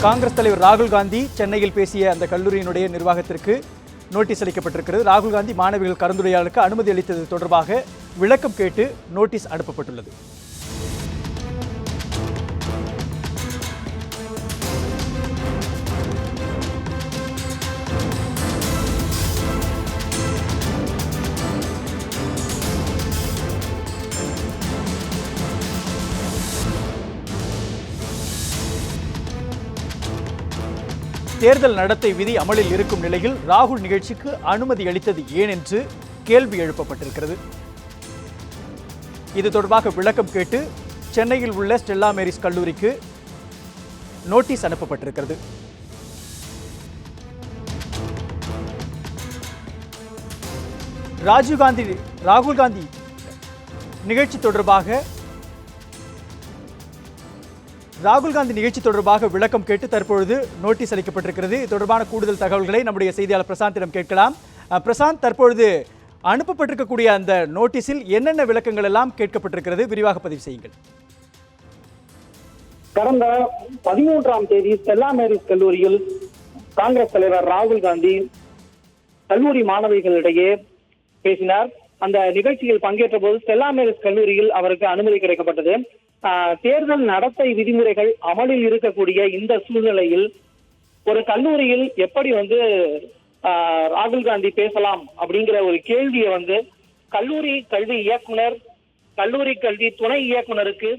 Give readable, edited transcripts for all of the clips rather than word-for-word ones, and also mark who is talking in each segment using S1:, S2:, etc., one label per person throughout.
S1: காங்கிரஸ் தலைவர் ராகுல் காந்தி சென்னையில் பேசிய அந்த கல்லூரியினுடைய நிர்வாகத்திற்கு நோட்டீஸ் அளிக்கப்பட்டிருக்கிறது. ராகுல் காந்தி மாணவிகள் கலந்துரையாடலுக்கு அனுமதி அளித்தது தொடர்பாக விளக்கம் கேட்டு நோட்டீஸ் அனுப்பப்பட்டுள்ளது. தேர்தல் நடத்தை விதி அமலில் இருக்கும் நிலையில் ராகுல் நிகழ்ச்சிக்கு அனுமதி அளித்தது ஏன் என்று கேள்வி எழுப்பப்பட்டிருக்கிறது. இது தொடர்பாக விளக்கம் கேட்டு சென்னையில் உள்ள ஸ்டெல்லா மேரிஸ் கல்லூரிக்கு நோட்டீஸ் அனுப்பப்பட்டிருக்கிறது. ராகுல் காந்தி நிகழ்ச்சி தொடர்பாக விளக்கம் கேட்டு தற்பொழுது நோட்டீஸ் அளிக்கப்பட்டிருக்கிறது. இது தொடர்பான கூடுதல் தகவல்களை நம்முடைய செய்தியாளர் பிரசாந்திடம் கேட்கலாம். பிரசாந்த், தற்பொழுது அனுப்பப்பட்டிருக்கக்கூடிய அந்த நோட்டீஸில் என்னென்ன விளக்கங்கள் எல்லாம் கேட்கப்பட்டிருக்கிறது, விரிவாக பதிவு செய்யுங்கள்.
S2: கடந்த 13ஆம் தேதி ஸ்டெல்லா மேரிஸ் கல்லூரியில் காங்கிரஸ் தலைவர் ராகுல் காந்தி கல்லூரி மாணவிகளிடையே பேசினார். அந்த நிகழ்ச்சியில் பங்கேற்ற போது ஸ்டெல்லா மேரிஸ் கல்லூரியில் அவருக்கு அனுமதி கிடைக்கப்பட்டது. தேர்தல் நடத்தை விதிமுறைகள் அமலில் இருக்கக்கூடிய இந்த சூழ்நிலையில் ஒரு கல்லூரியில் எப்படி ராகுல் காந்தி பேசலாம் அப்படிங்கிற ஒரு கேள்வியை கல்லூரி கல்வி இயக்குனர், கல்லூரி கல்வி துணை இயக்குனருக்கு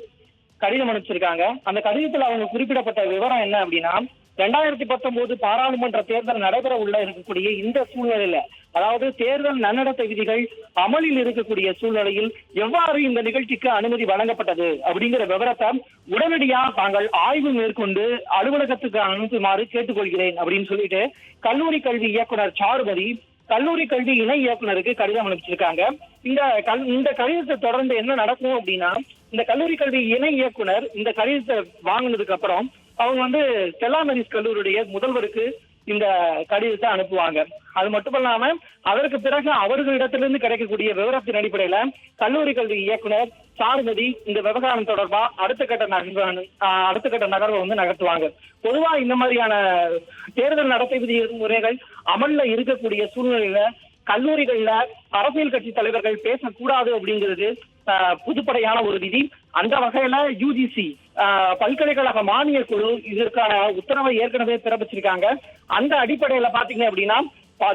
S2: கடிதம் அனுப்பிச்சிருக்காங்க. அந்த கடிதத்தில் அவங்க குறிப்பிடப்பட்ட விவரம் என்ன அப்படின்னா, 2019 பாராளுமன்ற தேர்தல் நடைபெற உள்ள இருக்கக்கூடிய இந்த சூழ்நிலையில, அதாவது தேர்தல் நன்னடத்தை விதிகள் அமலில் இருக்கக்கூடிய சூழ்நிலையில் எவ்வாறு இந்த நிகழ்ச்சிக்கு அனுமதி வழங்கப்பட்டது அப்படிங்கிற விவரத்தை உடனடியாக தாங்கள் ஆய்வு மேற்கொண்டு அலுவலகத்துக்கு அனுப்புமாறு கேட்டுக்கொள்கிறேன் அப்படின்னு சொல்லிட்டு கல்லூரி கல்வி இயக்குனர் சாருமதி கல்லூரி கல்வி இணை இயக்குனருக்கு கடிதம் அனுப்பிச்சிருக்காங்க. இந்த கடிதத்தை தொடர்ந்து என்ன நடக்கும் அப்படின்னா, இந்த கல்லூரி கல்வி இணை இயக்குனர் இந்த கடிதத்தை வாங்கினதுக்கு அப்புறம் அவங்க ஸ்டெல்லா மேரிஸ் கல்லூரியுடைய முதல்வருக்கு இந்த கடிதத்தை அனுப்புவாங்க. அது மட்டுமல்லாம அதற்கு பிறகு அவர்களிடத்திலிருந்து கிடைக்கக்கூடிய விவரத்தின் அடிப்படையில கல்லூரி கல்வி இயக்குனர் சாருமதி இந்த விவகாரம் தொடர்பா அடுத்த கட்ட நகர்வை நகர்த்துவாங்க. பொதுவா இந்த மாதிரியான தேர்தல் நடத்தை விதிமுறைகள் அமல்ல இருக்கக்கூடிய சூழ்நிலையில கல்லூரிகள்ல அரசியல் கட்சி தலைவர்கள் பேசக்கூடாது அப்படிங்கிறது புதுப்படையான ஒரு விதி. அந்த வகையில யுஜிசி பல்கலைக்கழக மானிய குழு இதற்கான உத்தரவை ஏற்கனவே பிறப்பிச்சிருக்காங்க. அந்த அடிப்படையில பாத்தீங்க அப்படின்னா,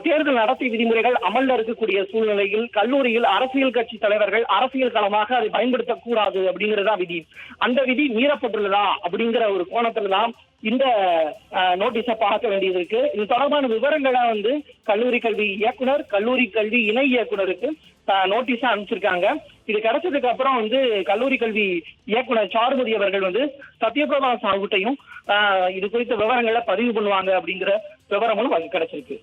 S2: தேர்தல் நடத்தை விதிமுறைகள் அமல்ல இருக்கக்கூடிய சூழ்நிலையில் கல்லூரியில் அரசியல் கட்சி தலைவர்கள் அரசியல் களமாக அதை பயன்படுத்தக்கூடாது அப்படிங்கறதா விதி. அந்த விதி மீறப்பட்டுள்ளதா அப்படிங்கிற ஒரு கோணத்துலதான் இந்த நோட்டீஸை பார்க்க வேண்டியது இருக்கு. இது தொடர்பான விவரங்களை கல்லூரி கல்வி இயக்குனர், கல்லூரி கல்வி இணை இயக்குனருக்கு நோட்டீஸா அனுப்பிச்சிருக்காங்க. இது கிடைச்சதுக்கு அப்புறம் கல்லூரி கல்வி இயக்குனர் சாருமதி அவர்கள் சத்யபிரபா சாகுட்டையும் இது குறித்த விவரங்களை பதிவு பண்ணுவாங்க அப்படிங்கிற விவரமும் கிடைச்சிருக்கு.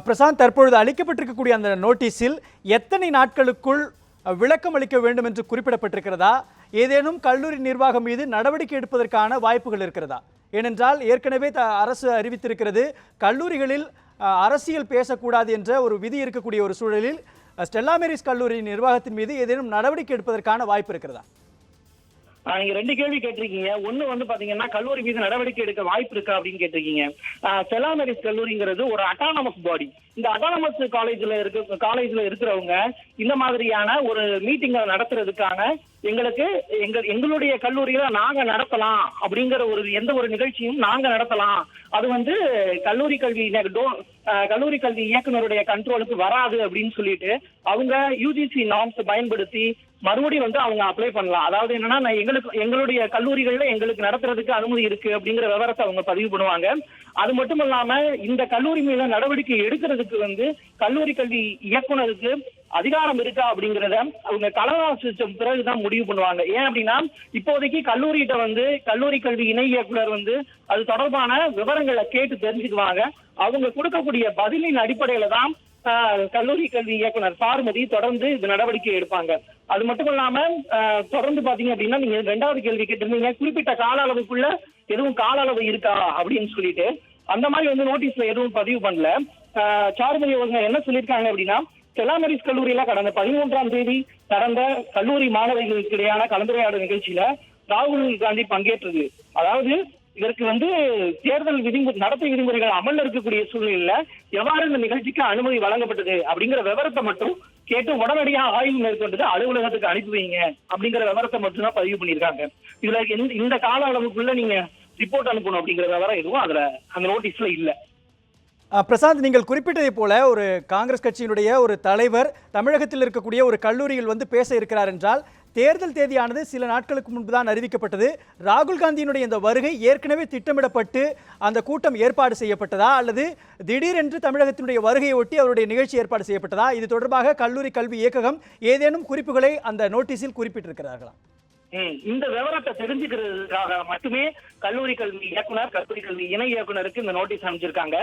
S1: பிரசாந்த், தற்பொழுது அளிக்கப்பட்டிருக்கக்கூடிய அந்த நோட்டீஸில் எத்தனை நாட்களுக்குள் விளக்கம் அளிக்க வேண்டும் என்று குறிப்பிடப்பட்டிருக்கிறதா? ஏதேனும் கல்லூரி நிர்வாகம் மீது நடவடிக்கை எடுப்பதற்கான வாய்ப்புகள் இருக்கிறதா? ஏனென்றால் ஏற்கனவே அரசு அறிவித்திருக்கிறது, கல்லூரிகளில் அரசியல் பேசக்கூடாது என்ற ஒரு விதி இருக்கக்கூடிய ஒரு சூழலில் ஸ்டெல்லா மேரிஸ் கல்லூரி நிர்வாகத்தின் மீது ஏதேனும் நடவடிக்கை எடுப்பதற்கான வாய்ப்பு இருக்கிறதா?
S2: நீங்க 2 கேள்வி கேட்டிருக்கீங்க. ஒண்ணு பாத்தீங்கன்னா கல்லூரி மீது நடவடிக்கை எடுக்க வாய்ப்பு இருக்கா அப்படின்னு கேட்டிருக்கீங்க. ஸ்டெல்லா மேரிஸ் கல்லூரிங்கிறது ஒரு அட்டானமஸ் பாடி. இந்த அட்டானமஸ் காலேஜ்ல இருக்கிறவங்க இந்த மாதிரியான ஒரு மீட்டிங்கை நடத்துறதுக்கான எங்களுடைய கல்லூரியில நாங்க நடத்தலாம் அப்படிங்கிற எந்த ஒரு நிகழ்ச்சியும் நாங்க நடத்தலாம். அது கல்லூரி கல்வி இயக்குனருடைய கண்ட்ரோலுக்கு வராது அப்படின்னு சொல்லிட்டு அவங்க யுஜிசி நார்ம்ஸ் பயன்படுத்தி மறுபடியும் அவங்க அப்ளை பண்ணலாம். அதாவது என்னன்னா, எங்களுடைய கல்லூரிகள்ல எங்களுக்கு நடத்துறதுக்கு அனுமதி இருக்கு அப்படிங்கிற விவரத்தை அவங்க பதிவு பண்ணுவாங்க. அது மட்டும் இல்லாம இந்த கல்லூரி மீது நடவடிக்கை எடுக்கிறதுக்கு கல்லூரி கல்வி இயக்குனருக்கு அதிகாரம் இருக்கா அப்படிங்கிறத அவங்க கலந்தாலோசிச்ச பிறகுதான் முடிவு பண்ணுவாங்க. ஏன் அப்படின்னா, இப்போதைக்கு கல்லூரிகிட்ட கல்லூரி கல்வி இணை இயக்குனர் அது தொடர்பான விவரங்களை கேட்டு தெரிஞ்சுக்குவாங்க. அவங்க கொடுக்கக்கூடிய பதிலின் அடிப்படையில தான் கல்லூரி கல்வி இயக்குனர் சாருமதி தொடர்ந்து இந்த நடவடிக்கை எடுப்பாங்க. அது மட்டும் இல்லாம தொடர்ந்து பாத்தீங்க அப்படின்னா, நீங்க 2வது கேள்வி கேட்டிருந்தீங்க, குறிப்பிட்ட கால அளவுக்குள்ள எதுவும் கால அளவு இருக்கா அப்படின்னு சொல்லிட்டு. அந்த மாதிரி நோட்டீஸ்ல எதுவும் பதிவு பண்ணல. சாருமதி அவங்க என்ன சொல்லியிருக்காங்க அப்படின்னா, ஸ்டெல்லா மேரிஸ் கல்லூரியில கடந்த 13ஆம் தேதி நடந்த கல்லூரி மாணவிகளுக்கு இடையான கலந்துரையாடல் நிகழ்ச்சியில ராகுல் காந்தி பங்கேற்றது. அதாவது இதற்கு தேர்தல் நடத்தை விதிமுறைகள் அமல்ல இருக்கக்கூடிய சூழ்நிலையில எவ்வாறு இந்த நிகழ்ச்சிக்கு அனுமதி வழங்கப்பட்டது அப்படிங்கிற விவரத்தை மட்டும் கேட்டு உடனடியாக ஆய்வு மேற்கொண்டது அலுவலகத்துக்கு அனுப்பி வைங்க அப்படிங்கிற விவரத்தை மட்டும் தான் பதிவு பண்ணியிருக்காங்க. இதுல இந்த கால அளவுக்குள்ள நீங்க ரிப்போர்ட் அனுப்பணும் அப்படிங்கிற விவரம் எதுவும் அதுல அந்த நோட்டீஸ்ல இல்ல.
S1: பிரசாந்த், நீங்கள் குறிப்பிட்டதை போல ஒரு காங்கிரஸ் கட்சியினுடைய ஒரு தலைவர் தமிழகத்தில் இருக்கக்கூடிய ஒரு கல்லூரியில் பேச இருக்கிறார் என்றால் தேர்தல் தேதியானது சில நாட்களுக்கு முன்பு தான் அறிவிக்கப்பட்டது. ராகுல் காந்தியினுடைய இந்த வருகை ஏற்கனவே திட்டமிடப்பட்டு அந்த கூட்டம் ஏற்பாடு செய்யப்பட்டதா, அல்லது திடீரென்று தமிழகத்தினுடைய வருகையை ஒட்டி அவருடைய நிகழ்ச்சி ஏற்பாடு செய்யப்பட்டதா? இது தொடர்பாக கல்லூரி கல்வி இயக்ககம் ஏதேனும் குறிப்புகளை அந்த நோட்டீஸில் குறிப்பிட்டிருக்கிறார்களா?
S2: இந்த விவரத்தை தெரிஞ்சுக்கிறதுக்காக மட்டுமே கல்லூரி கல்வி இயக்குனர், கல்லூரி கல்வி இணை இயக்குனருக்கு இந்த நோட்டீஸ் அனுப்பிச்சிருக்காங்க.